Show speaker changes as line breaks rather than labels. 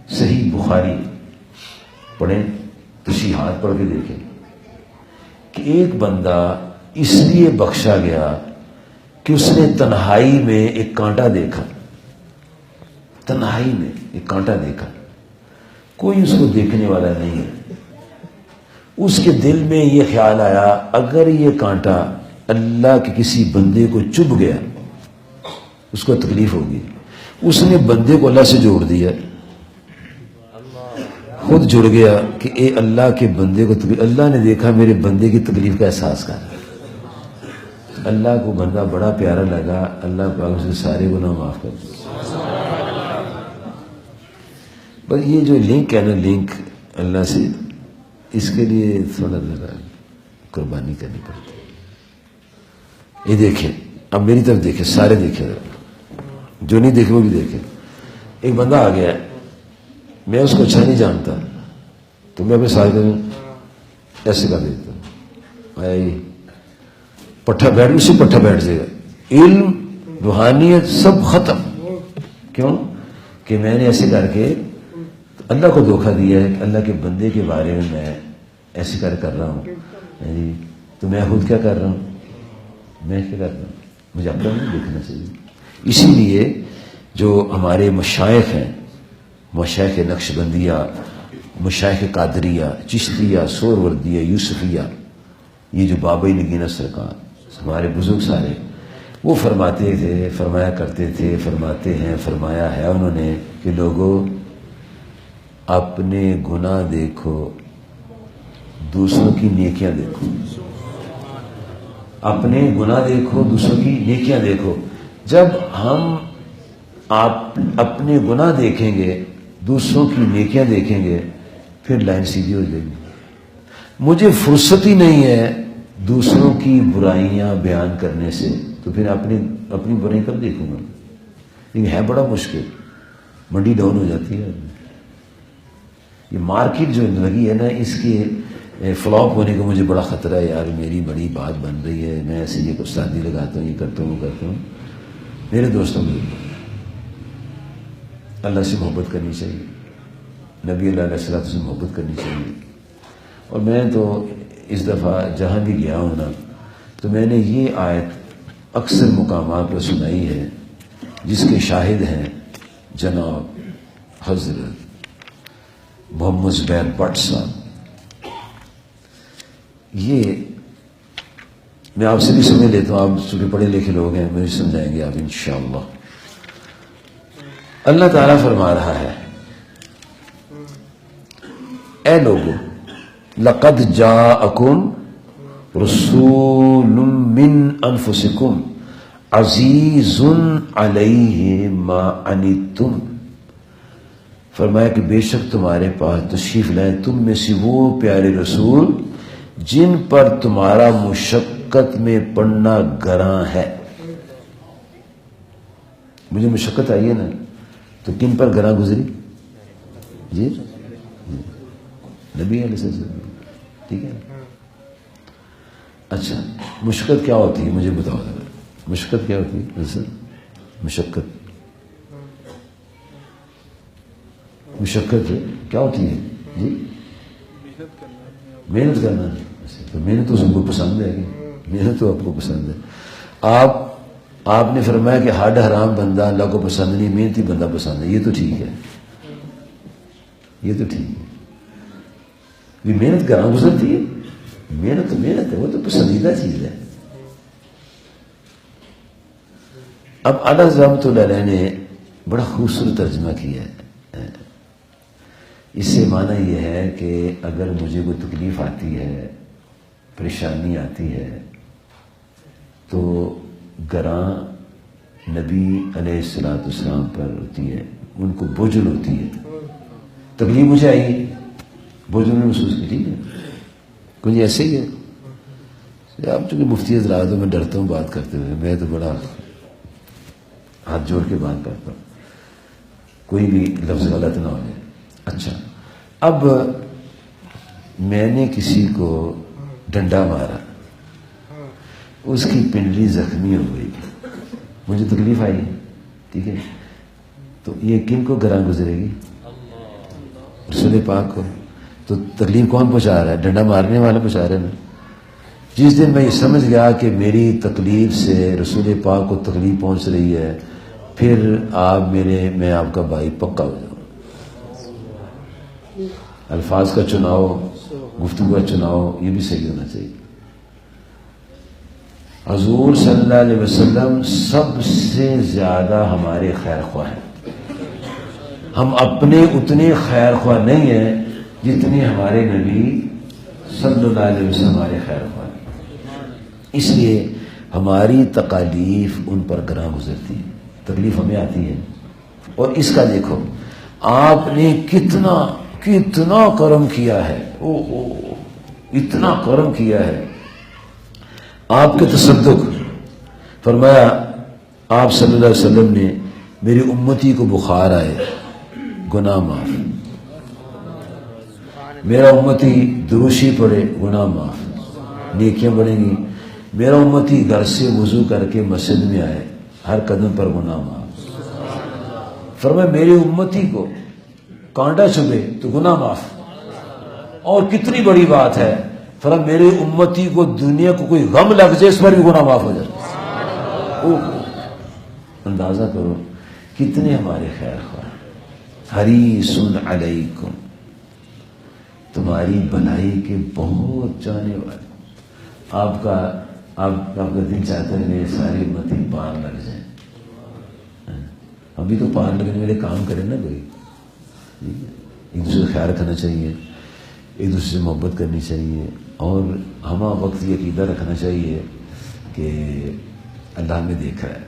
صحیح بخاری پڑھیں، تشریحات پڑھ کے دیکھیں کہ ایک بندہ اس لیے بخشا گیا کہ اس نے تنہائی میں ایک کانٹا دیکھا، تنہائی میں ایک کانٹا دیکھا، کوئی اس کو دیکھنے والا نہیں ہے، اس کے دل میں یہ خیال آیا اگر یہ کانٹا اللہ کے کسی بندے کو چبھ گیا اس کو تکلیف ہوگی، اس نے بندے کو اللہ سے جوڑ دیا، خود جڑ گیا کہ اے اللہ کے بندے کو تکلیف، اللہ نے دیکھا میرے بندے کی تکلیف کا احساس کر، اللہ کو بندہ بڑا پیارا لگا، اللہ پاک سے سارے گناہ معاف کر دیا۔ بس یہ جو لنک ہے نا، لنک اللہ سے، اس کے لیے تھوڑا ذرا قربانی کرنی پڑتی ہے۔ یہ دیکھیں، اب میری طرف دیکھیں، سارے دیکھیں، جو نہیں دیکھے وہ بھی دیکھیں۔ ایک بندہ آ گیا ہے، میں اس کو اچھا نہیں جانتا تو میں اپنے ساتھ ایسے کر دیتا ہوں، پٹھا بیٹھ، اسی پٹھا بیٹھ جائے گا، علم روحانیت سب ختم۔ کیوں کہ میں نے ایسے کر کے اللہ کو دھوکہ دیا ہے کہ اللہ کے بندے کے بارے میں ایسے کر رہا ہوں، تو میں خود کیا کر رہا ہوں، میں کیا کر رہا ہوں، مجھے اپنا نہیں دیکھنا چاہیے۔ اسی لیے جو ہمارے مشائخ ہیں، مشائخ نقشبندیہ، مشائخ قادریہ، چشتیہ، سہروردیہ، یوسفیہ، یہ جو بابئی نگینہ سرکار، ہمارے بزرگ سارے، وہ فرماتے تھے، فرمایا کرتے تھے، فرماتے ہیں، فرمایا ہے انہوں نے کہ لوگوں اپنے گناہ دیکھو، دوسروں کی نیکیاں دیکھو، اپنے گناہ دیکھو، دوسروں کی نیکیاں دیکھو۔ جب ہم آپ اپنے گناہ دیکھیں گے، دوسروں کی نیکیاں دیکھیں گے، پھر لائن سیدھی ہو جائے گی۔ مجھے فرصت ہی نہیں ہے دوسروں کی برائیاں بیان کرنے سے، تو پھر اپنی برائی کب دیکھوں گا؟ لیکن ہے بڑا مشکل، منڈی ڈاؤن ہو جاتی ہے۔ یہ مارکیٹ جو لگی ہے نا، اس کے فلاپ ہونے کا مجھے بڑا خطرہ ہے یار، میری بڑی بات بن رہی ہے، میں ایسے یہ کچھ شادی لگاتا ہوں، یہ کرتا ہوں، وہ کرتا ہوں۔ میرے دوستوں کو اللہ سے محبت کرنی چاہیے، نبی اللہ علیہ الصلوۃ والسلام سے محبت کرنی چاہیے۔ اور میں تو اس دفعہ جہاں بھی گیا ہوں نا، تو میں نے یہ آیت اکثر مقامات پر سنائی ہے، جس کے شاہد ہیں جناب حضرت محمد زبیر بٹ صاحب۔ یہ میں آپ سے بھی سمجھ لیتا ہوں، آپ چونکہ پڑھے لکھے لوگ ہیں، مجھے سمجھائیں گے آپ انشاءاللہ۔ اللہ تعالیٰ فرما رہا ہے، اے لوگو لقد جاءکم رسول من انفسکم عزیز علیہ ما عنتم، فرمایا کہ بے شک تمہارے پاس تشریف لائے تم میں سے وہ پیارے رسول جن پر تمہارا مشقت میں پڑنا گراں ہے۔ مجھے مشقت آئی ہے نا، تو کن پر گراں گزری؟ جی نبی علیہ السلام، ٹھیک ہے۔ اچھا، مشقت کیا ہوتی ہے مجھے بتاؤ ذرا، مشقت کیا ہوتی ہے؟ مشقت کیا ہوتی ہے؟ جی محنت کرنا، تو محنت تو سب کو پسند ہے، محنت تو آپ کو پسند ہے۔ آپ نے فرمایا کہ ہڈ حرام بندہ اللہ کو پسند نہیں، محنتی بندہ پسند ہے، یہ تو ٹھیک ہے، یہ تو ٹھیک ہے۔ یہ محنت کہاں گزرتی ہے؟ محنت ہے، وہ تو پسندیدہ چیز ہے۔ اب اعلیٰ رحمۃ اللہ علیہ نے بڑا خوبصورت ترجمہ کیا ہے، اس سے معنی یہ ہے کہ اگر مجھے کوئی تکلیف آتی ہے، پریشانی آتی ہے، تو گراں نبی علیہ الصلوۃ والسلام پر ہوتی ہے، ان کو بوجھل ہوتی ہے۔ تکلیف مجھے آئی، بوجھل میں محسوس کی، ٹھیک ہے، کچھ ایسے ہی ہے۔ اب چونکہ مفتی حضرات، میں ڈرتا ہوں بات کرتے ہوئے، میں تو بڑا ہاتھ جوڑ کے بات کرتا ہوں، کوئی بھی لفظ غلط نہ ہو جائے۔ اچھا، اب میں نے کسی کو ڈنڈا مارا، اس کی پنڈلی زخمی ہو گئی، مجھے تکلیف آئی، ٹھیک ہے، تو یہ کن کو گراں گزرے گی؟ رسول پاک کو تو تکلیف کون پہنچا رہا ہے؟ ڈنڈا مارنے والا پہنچا رہا ہے نا. جس دن میں یہ سمجھ گیا کہ میری تکلیف سے رسول پاک کو تکلیف پہنچ رہی ہے، پھر میں آپ کا بھائی پکا ہو جاؤں. الفاظ کا چناؤ، گفتگو کا چناؤ یہ بھی صحیح ہونا چاہیے. حضور صلی اللہ علیہ وسلم سب سے زیادہ ہمارے خیر خواہ ہیں. ہم اپنے اتنے خیر خواہ نہیں ہیں جتنے ہمارے نبی صلی اللہ علیہ وسلم ہمارے خیر خواہ ہیں. اس لیے ہماری تکالیف ان پر گراں گزرتی ہے، تکلیف ہمیں آتی ہے. اور اس کا دیکھو آپ نے کتنا کرم کیا ہے، اتنا کرم کیا ہے. آپ کے تصدق فرمایا آپ صلی اللہ علیہ وسلم نے، میری امتی کو بخار آئے گناہ معاف، میرا امتی دروشی پڑے گناہ معاف، نیکیاں بڑھیں گی. میرا امتی گھر سے وضو کر کے مسجد میں آئے، ہر قدم پر گناہ معاف. فرمایا میری امتی کو کانٹا چبھے تو گناہ معاف. اور کتنی بڑی بات ہے، فرمایا میرے امتی کو دنیا کو کوئی غم لگ جائے اس پر بھی گناہ معاف ہو جائے. اندازہ کرو کتنے ہمارے خیر خواہ. حریص علیکم، تمہاری بھلائی کے بہت چاہنے والے. آپ کا دل چاہتا ہے میرے ساری امتی پار لگ جائیں. ہم بھی تو پار لگنے والے کام کریں نا کوئی. ایک دوسرے کا خیال رکھنا چاہیے، ایک دوسرے سے محبت کرنی چاہیے، اور ہمہ وقت یہ عقیدہ رکھنا چاہیے کہ اللہ ہمیں دیکھ رہا ہے.